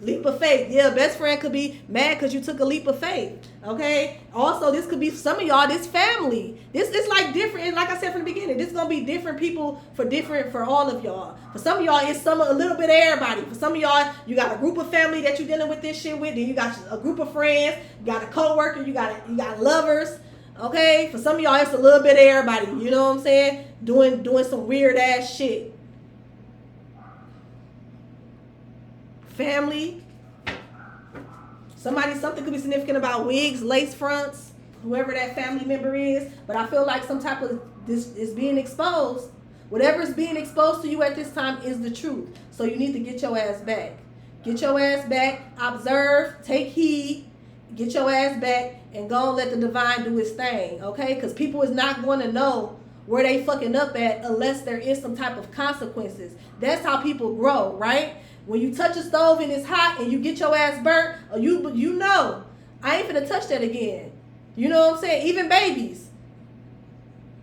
Leap of faith. Yeah, best friend could be mad because you took a leap of faith. Okay? Also, this could be some of y'all, this family. This is like different. And like I said from the beginning, this is going to be different people for all of y'all. For some of y'all, it's a little bit of everybody. For some of y'all, you got a group of family that you're dealing with this shit with. Then you got a group of friends. You got a coworker. You got lovers. Okay? For some of y'all, it's a little bit of everybody. You know what I'm saying? Doing some weird ass shit. Family. Something could be significant about wigs, lace fronts, whoever that family member is. But I feel like some type of this is being exposed. Whatever is being exposed to you at this time is the truth. So you need to get your ass back. Get your ass back. Observe. Take heed. Get your ass back and go and let the divine do his thing. Okay? Because people is not going to know where they fucking up at unless there is some type of consequences. That's how people grow, right? When you touch a stove and it's hot and you get your ass burnt, or you know, I ain't finna touch that again. You know what I'm saying? Even babies.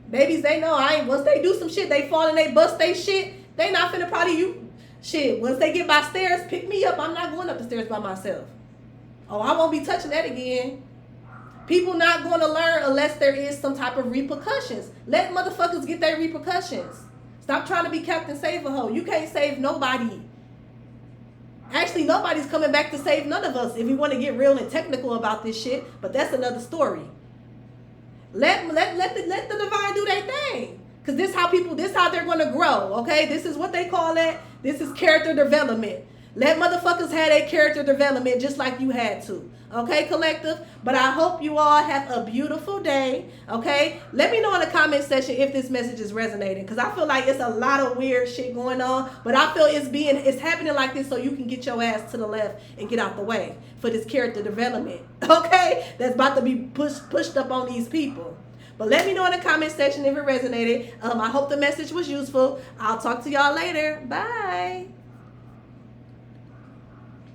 Babies, they know once they do some shit, they fall and they bust they shit, they not finna shit. Once they get by stairs, pick me up. I'm not going up the stairs by myself. Oh, I won't be touching that again. People not going to learn unless there is some type of repercussions. Let motherfuckers get their repercussions. Stop trying to be Captain Save-A-Ho. You can't save nobody. Actually, nobody's coming back to save none of us if you want to get real and technical about this shit. But that's another story. Let the divine do their thing. Because this how they're going to grow. Okay? This is what they call that. This is character development. Let motherfuckers have a character development just like you had to. Okay, collective? But I hope you all have a beautiful day. Okay? Let me know in the comment section if this message is resonating. Because I feel like it's a lot of weird shit going on. But I feel it's happening like this so you can get your ass to the left and get out the way for this character development. Okay? That's about to be pushed up on these people. But let me know in the comment section if it resonated. I hope the message was useful. I'll talk to y'all later. Bye.